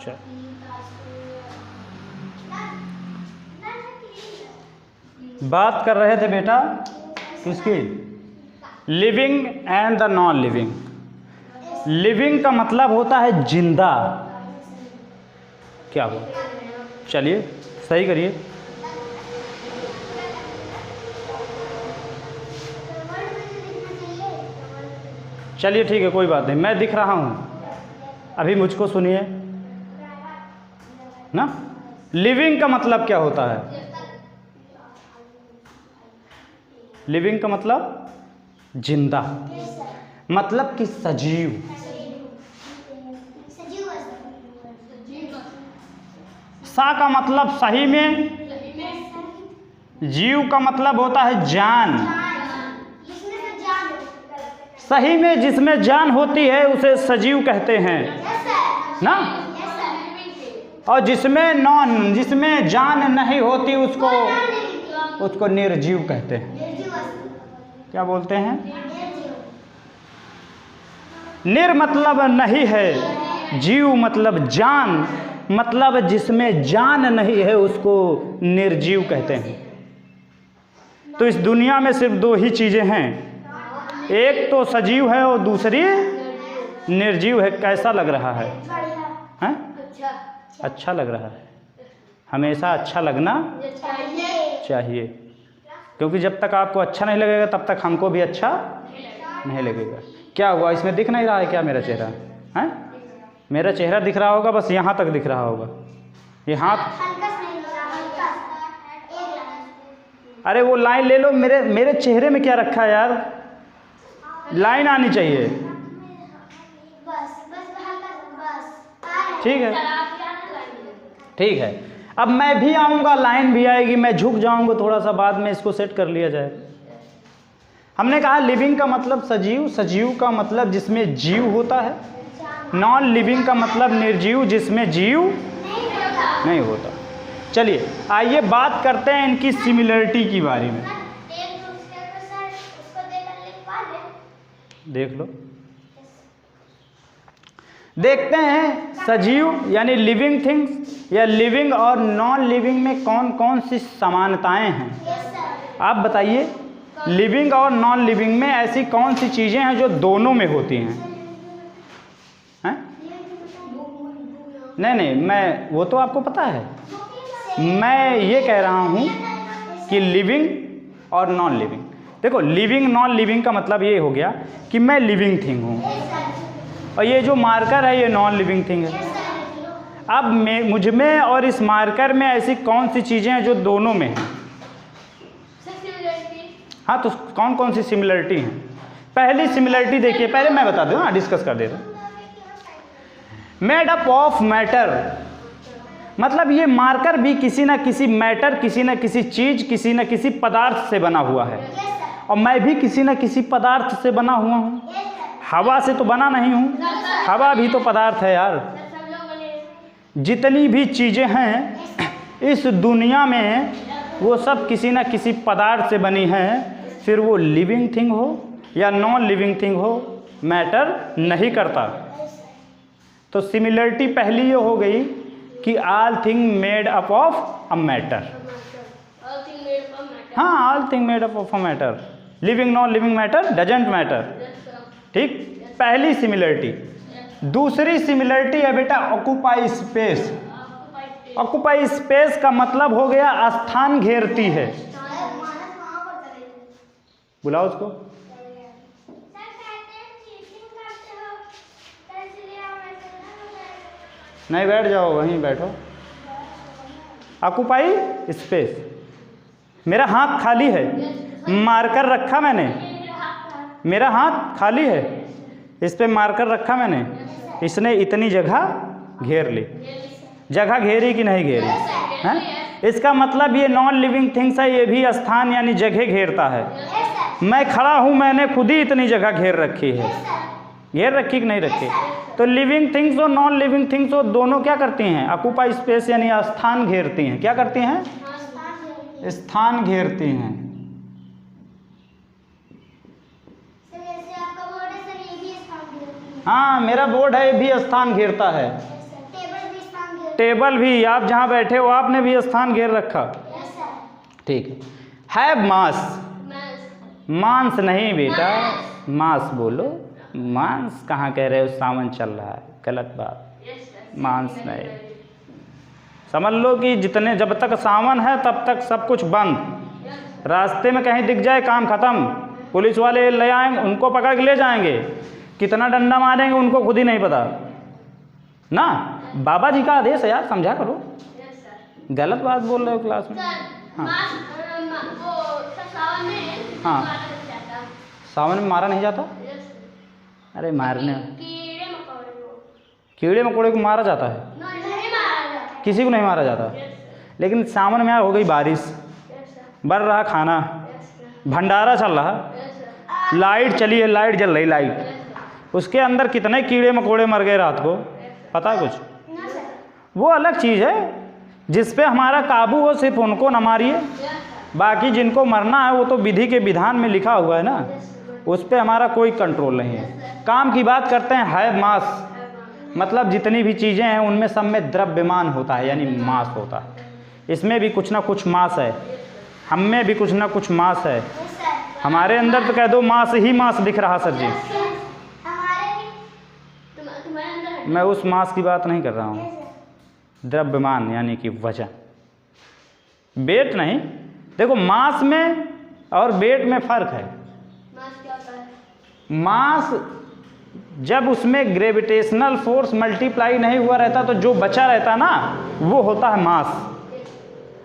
चल, बात कर रहे थे बेटा किसकी? Living and the non living. Living का मतलब होता है जिंदा। क्या हुआ? चलिए सही करिए। चलिए ठीक है, कोई बात नहीं, मैं दिख रहा हूँ, अभी मुझको सुनिए ना। लिविंग का मतलब क्या होता है? लिविंग का मतलब जिंदा, मतलब कि सजीव। सा का मतलब सही में, जीव का मतलब होता है जान। सही में जिसमें जान होती है उसे सजीव कहते हैं ना, और जिसमें जान नहीं होती उसको निर्जीव कहते हैं। क्या बोलते हैं? निर मतलब नहीं है, जीव मतलब जान, मतलब जिसमें जान नहीं है उसको निर्जीव कहते हैं। तो इस दुनिया में सिर्फ दो ही चीज़ें हैं, एक तो सजीव है और दूसरी निर्जीव है। कैसा लग रहा है? हैं? अच्छा लग रहा है। हमेशा अच्छा लगना चाहिए, क्योंकि जब तक आपको अच्छा नहीं लगेगा तब तक हमको भी अच्छा नहीं लगेगा। क्या हुआ, इसमें दिख नहीं रहा है क्या मेरा चेहरा? हैं? मेरा चेहरा दिख रहा होगा, बस यहाँ तक दिख रहा होगा, ये हाथ। अरे वो लाइन ले लो, मेरे चेहरे में क्या रखा है यार? लाइन आनी चाहिए। ठीक है, ठीक है, अब मैं भी आऊँगा, लाइन भी आएगी, मैं झुक जाऊँगा थोड़ा सा, बाद में इसको सेट कर लिया जाए। हमने कहा लिविंग का मतलब सजीव, सजीव का मतलब जिसमें जीव होता है, नॉन लिविंग का मतलब निर्जीव, जिसमें जीव नहीं होता। चलिए आइए बात करते हैं इनकी सिमिलरिटी के बारे में। देख लो, देखते हैं सजीव यानी लिविंग थिंग्स या लिविंग और नॉन लिविंग में कौन कौन सी समानताएं हैं। आप बताइए, लिविंग और नॉन लिविंग में ऐसी कौन सी चीज़ें हैं जो दोनों में होती हैं? हैं? नहीं, मैं वो तो आपको पता है, मैं ये कह रहा हूँ कि लिविंग और नॉन लिविंग। देखो, लिविंग नॉन लिविंग का मतलब ये हो गया कि मैं लिविंग थिंग हूँ और ये जो मार्कर है ये नॉन लिविंग थिंग है। अब मुझ में और इस मार्कर में ऐसी कौन सी चीज़ें हैं जो दोनों में हैं? हाँ, तो कौन कौन सी सिमिलरिटी हैं? पहली सिमिलरिटी देखिए, पहले मैं बता दूँ, हाँ डिस्कस कर देता हूँ। मेड अप ऑफ मैटर, मतलब ये मार्कर भी किसी ना किसी मैटर, किसी ना किसी चीज़, किसी ना किसी पदार्थ से बना हुआ है, और मैं भी किसी ना किसी पदार्थ से बना हुआ हूँ। हवा से तो बना नहीं हूँ, हवा भी तो पदार्थ है यार। जितनी भी चीज़ें हैं इस दुनिया में वो सब किसी ना किसी पदार्थ से बनी हैं, फिर वो लिविंग थिंग हो या नॉन लिविंग थिंग हो, मैटर नहीं करता। तो सिमिलरिटी पहली ये हो गई कि all thing made up of a matter. हाँ, all thing made up of a matter, living non living matter doesn't matter. ठीक, पहली सिमिलरिटी। दूसरी सिमिलरिटी है बेटा ऑक्यूपाई स्पेस। ऑक्यूपाई स्पेस का मतलब हो गया स्थान घेरती है। बुलाओ उसको। नहीं, बैठ जाओ, वहीं बैठो। ऑक्यूपाई स्पेस, मेरा हाथ खाली है, मार्कर रखा मैंने, मेरा हाथ खाली है, इस पे मार्कर रखा मैंने, इसने इतनी जगह घेर ली। जगह घेरी कि नहीं घेरी? हैं? इसका मतलब ये नॉन लिविंग थिंग्स है, ये भी स्थान यानी जगह घेरता है। मैं खड़ा हूँ, मैंने खुद ही इतनी जगह घेर रखी है। घेर रखी कि नहीं रखी? तो लिविंग थिंग्स और नॉन लिविंग थिंग्स वो दोनों क्या करती हैं? ऑक्यूपाई स्पेस यानी स्थान घेरती हैं। क्या करती हैं? स्थान घेरती हैं। हाँ, मेरा बोर्ड है, ये भी स्थान घेरता है। टेबल भी, आप जहाँ बैठे हो आपने भी स्थान घेर रखा। ठीक है। हैव मास, मांस नहीं बेटा, मांस बोलो। मांस कहाँ कह रहे हो, सावन चल रहा है, गलत बात। मांस नहीं, समझ लो कि जितने, जब तक सावन है तब तक सब कुछ बंद। रास्ते में कहीं दिख जाए काम खत्म, पुलिस वाले ले आएंगे, उनको पकड़ के ले जाएंगे, कितना डंडा मारेंगे उनको खुद ही नहीं पता ना। बाबा जी का आदेश है यार, समझा करो। गलत बात बोल रहे हो क्लास में। हाँ हाँ, सावन में मारा नहीं जाता। अरे मारने, कीड़े मकोड़े को मारा जाता है, किसी को नहीं मारा जाता। लेकिन सावन में हो गई बारिश, बढ़ रहा खाना, भंडारा चल रहा, लाइट चली है, लाइट जल रही, लाइट, उसके अंदर कितने कीड़े मकोड़े मर गए रात को, पता है कुछ? वो अलग चीज़ है, जिस पे हमारा काबू हो सिर्फ उनको न मारिए, बाकी जिनको मरना है वो तो विधि के विधान में लिखा हुआ है ना, उस पे हमारा कोई कंट्रोल नहीं है। काम की बात करते हैं, है मास, मतलब जितनी भी चीज़ें हैं उनमें सब में द्रव्यमान होता है, यानी मास होता है। इसमें भी कुछ ना कुछ मास है, हम में भी कुछ ना कुछ मास है। हमारे अंदर तो कह दो मास ही मास दिख रहा सर जी। मैं उस मास की बात नहीं कर रहा हूँ, द्रव्यमान यानी कि वजन, वेट नहीं। देखो मास में और वेट में फर्क है। मास जब उसमें ग्रेविटेशनल फोर्स मल्टीप्लाई नहीं हुआ रहता तो जो बचा रहता ना वो होता है मास,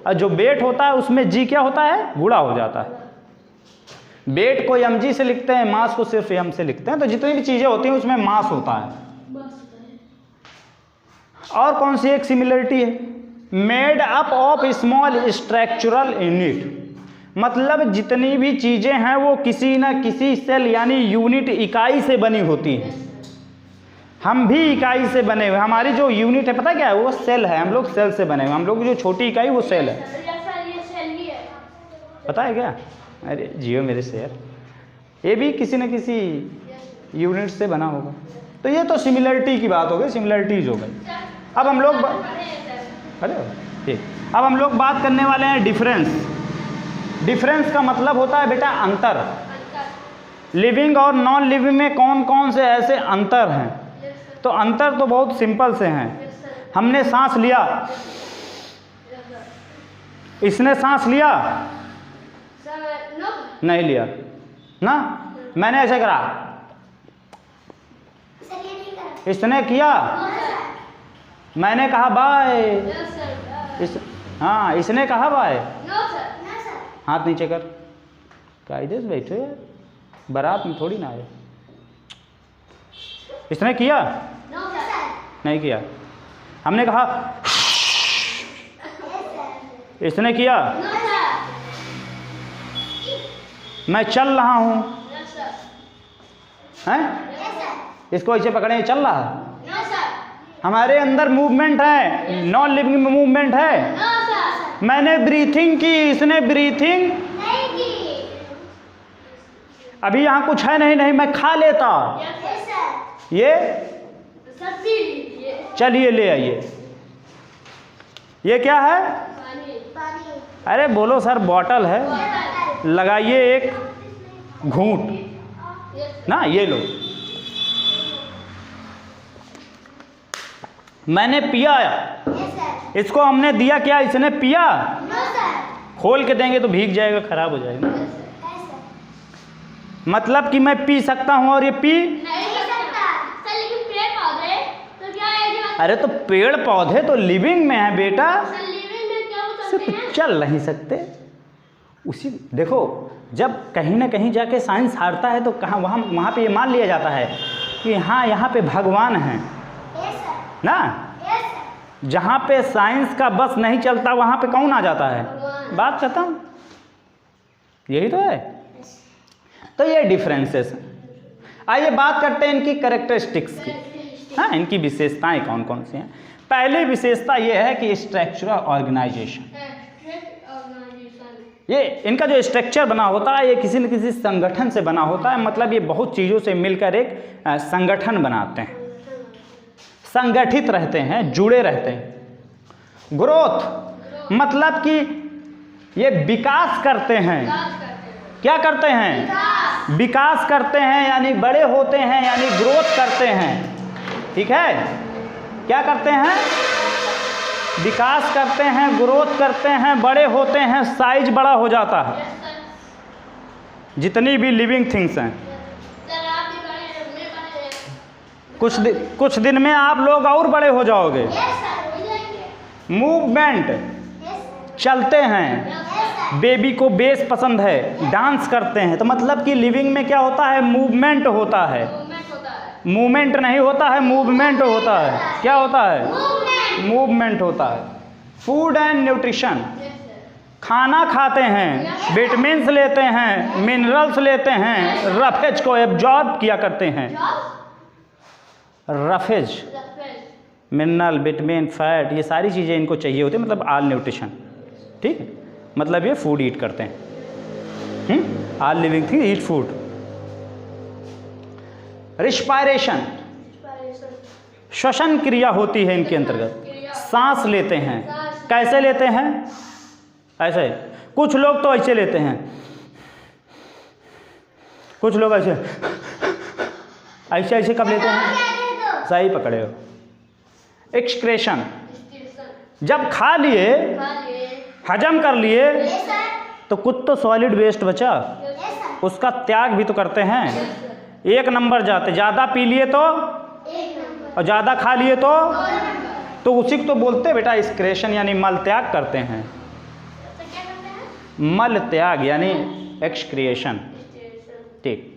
और जो वेट होता है उसमें जी क्या होता है, गुणा हो जाता है। वेट को mg से लिखते हैं, मास को सिर्फ m से लिखते हैं। तो जितनी भी चीज़ें होती हैं उसमें मास होता है। और कौन सी एक सिमिलरिटी है, made up of small structural unit, मतलब जितनी भी चीज़ें हैं वो किसी न किसी सेल यानी यूनिट, इकाई से बनी होती हैं। हम भी इकाई से बने हुए, हमारी जो यूनिट है पता क्या है, वो सेल है। हम लोग सेल से बने हुए, हम लोग जो छोटी इकाई वो सेल है, पता है क्या? अरे जियो मेरे शेर, ये भी किसी न किसी यूनिट से बना होगा। तो ये तो सिमिलरिटी की बात हो गई, सिमिलरिटीज हो गई। अब हम लोग अरे ठीक, अब हम लोग बात करने वाले हैं डिफरेंस। डिफरेंस का मतलब होता है बेटा अंतर। लिविंग और नॉन लिविंग में कौन कौन से ऐसे अंतर हैं? तो अंतर तो बहुत सिंपल से हैं। हमने सांस लिया, इसने सांस लिया नहीं लिया ना, मैंने ऐसे करा, इसने किया, मैंने कहा बाय, हाँ इसने कहा बाय, हाथ नीचे कर, कायदे से बैठो यार, बारात में थोड़ी ना आए। इसने किया नहीं किया, हमने कहा इसने किया, मैं चल रहा हूँ हैं, इसको ऐसे पकड़े चल रहा है, हमारे अंदर मूवमेंट है, नॉन लिविंग में मूवमेंट है। मैंने ब्रीथिंग की, इसने ब्रीथिंग नहीं की। अभी यहाँ कुछ है नहीं, मैं खा लेता, ये चलिए ले आइए, ये क्या है? अरे बोलो सर, बॉटल है, लगाइए एक घूंट ना, ये लो, मैंने पिया, इसको हमने दिया क्या, इसने पिया? खोल के देंगे तो भीग जाएगा, खराब हो जाएगा। मतलब कि मैं पी सकता हूं और ये पी नहीं सकता। सर लेकिन पेड़ पौधे तो क्या है? अरे तो पेड़ पौधे तो लिविंग में है बेटा, लिविंग में क्या सिर्फ चल नहीं सकते। उसी देखो, जब कहीं ना कहीं जाके साइंस हारता है तो कहाँ वहाँ पे ये मान लिया जाता है कि हाँ यहाँ पे भगवान है ना। जहाँ पे साइंस का बस नहीं चलता वहाँ पे कौन आ जाता है? बात खत्म, यही तो है। तो ये डिफरेंसेस हैं। आइए बात करते हैं इनकी कैरेक्टरिस्टिक्स की। हाँ, इनकी विशेषताएं कौन कौन सी हैं। पहली विशेषता ये है कि स्ट्रक्चरल ऑर्गेनाइजेशन। ये इनका जो स्ट्रक्चर बना होता है ये किसी न किसी संगठन से बना होता है। मतलब ये बहुत चीज़ों से मिलकर एक संगठन बनाते हैं, संगठित रहते हैं, जुड़े रहते हैं। ग्रोथ मतलब कि ये विकास करते हैं। क्या करते हैं? विकास करते हैं, यानी बड़े होते हैं, यानी ग्रोथ करते हैं। ठीक है, क्या करते हैं? विकास करते हैं, ग्रोथ करते हैं, बड़े होते हैं, साइज बड़ा हो जाता है। जितनी भी लिविंग थिंग्स हैं, कुछ दिन में आप लोग और बड़े हो जाओगे। मूवमेंट, चलते हैं। बेबी को बेस पसंद है, डांस करते हैं। तो मतलब कि लिविंग में क्या होता है? मूवमेंट होता है। मूवमेंट नहीं होता है, मूवमेंट होता है। क्या होता है? मूवमेंट होता है। फूड एंड न्यूट्रिशन, खाना खाते हैं, विटामिन्स लेते हैं, मिनरल्स लेते हैं, रफेज को एब्जॉर्ब किया करते हैं। रफेज, मिनरल, विटामिन, फैट, ये सारी चीज़ें इनको चाहिए होती है, मतलब ऑल न्यूट्रिशन। ठीक है, मतलब ये फूड ईट करते हैं। All living thing eat food. Respiration, श्वसन क्रिया होती है इनके अंतर्गत। सांस लेते हैं। कैसे लेते हैं? ऐसे। कुछ लोग तो ऐसे लेते हैं, कुछ लोग ऐसे ऐसे ऐसे कब लेते हैं? सही पकड़े हो। एक्सक्रेशन, जब खा लिए, हजम कर लिए, तो कुछ तो सॉलिड वेस्ट बचा, उसका त्याग भी तो करते हैं। एक नंबर जाते, ज़्यादा पी लिए तो और ज़्यादा खा लिए तो उसी को तो बोलते बेटा एक्सक्रेशन, यानी मल त्याग करते हैं। मल त्याग यानी एक्सक्रिएशन। ठीक।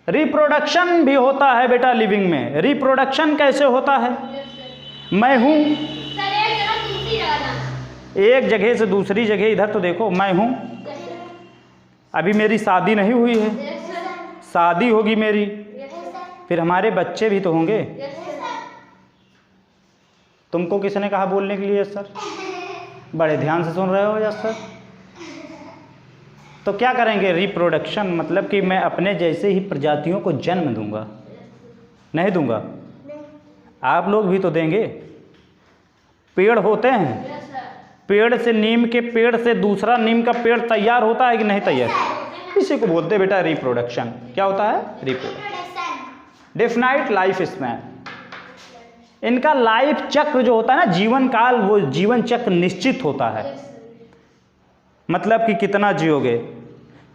रिप्रोडक्शन भी होता है बेटा लिविंग में। रिप्रोडक्शन कैसे होता है? मैं हूँ एक जगह से दूसरी जगह, इधर तो देखो मैं हूँ, अभी मेरी शादी नहीं हुई है, शादी होगी मेरी, फिर हमारे बच्चे भी तो होंगे। तुमको किसने कहा बोलने के लिए? सर बड़े ध्यान से सुन रहे हो यस सर। तो क्या करेंगे? रिप्रोडक्शन, मतलब कि मैं अपने जैसे ही प्रजातियों को जन्म दूंगा। नहीं दूंगा? आप लोग भी तो देंगे। पेड़ होते हैं, पेड़ से, नीम के पेड़ से दूसरा नीम का पेड़ तैयार होता है कि नहीं तैयार? इसी को बोलते हैं बेटा रिप्रोडक्शन। क्या होता है? रिप्रोडक्शन। डेफिनाइट लाइफ स्पैन, इनका लाइफ चक्र जो होता है ना, जीवन काल, वो जीवन चक्र निश्चित होता है। मतलब कि कितना जियोगे?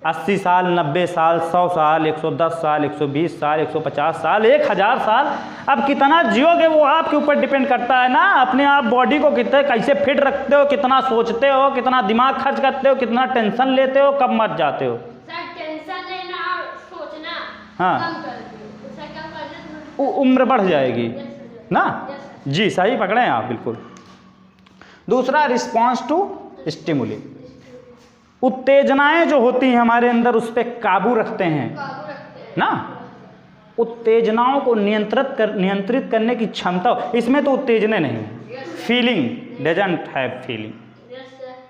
80 साल, 90 साल, 100 साल, 110 साल, 120 साल, 150 साल, 1000 साल। अब कितना जियोगे वो आपके ऊपर डिपेंड करता है ना। अपने आप बॉडी को कितने कैसे फिट रखते हो, कितना सोचते हो, कितना दिमाग खर्च करते हो, कितना टेंशन लेते हो, कब मर जाते हो। टेंशन लेना, सोचना, हाँ, उम्र बढ़ जाएगी ना। जी सही पकड़े हैं आप बिल्कुल। दूसरा, रिस्पॉन्स टू स्टिमुली, उत्तेजनाएं जो होती हैं हमारे अंदर, उस पर काबू रखते हैं ना। उत्तेजनाओं को नियंत्रित करने की क्षमता, इसमें तो उत्तेजने नहीं है। फीलिंग, डजंट हैव फीलिंग,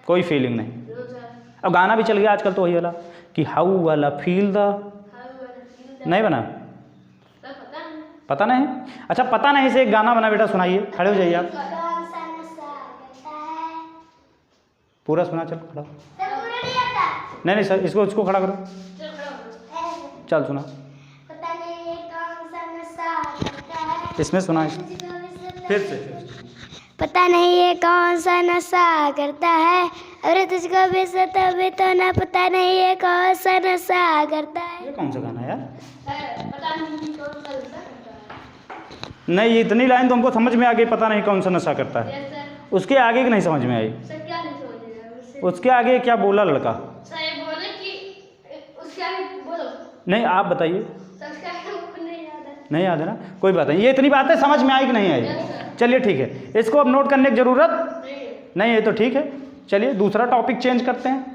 कोई फीलिंग नहीं। अब गाना भी चल गया आजकल तो वही वाला कि हाउ वाला फील द, नहीं बना? पता नहीं? अच्छा पता नहीं से एक गाना बना बेटा, सुनाइए, खड़े हो जाइए आप। पूरा सुना, चल खड़ा। नहीं सर, इसको खड़ा करो। चल सुना, इसमें सुना, फिर से। पता नहीं ये कौन सा नशा करता है, अरे तुझको भी सतावे तो ना, पता नहीं ये कौन सा नशा करता है। ये कौन सा गाना है यार? पता नहीं कौन सा नशा करता है। नहीं, इतनी लाइन तो हमको समझ में आ गई, पता नहीं कौन सा नशा करता है। उसके आगे की नहीं समझ में आई। क्या नहीं समझ में आया? उसके आगे क्या बोला लड़का? सर बोले कि उसके आगे बोलो। नहीं आप बताइए। नहीं याद है ना, कोई बात नहीं। ये इतनी बातें समझ में आई कि नहीं आई? चलिए ठीक है, इसको अब नोट करने की ज़रूरत नहीं है तो ठीक है। चलिए दूसरा टॉपिक चेंज करते हैं।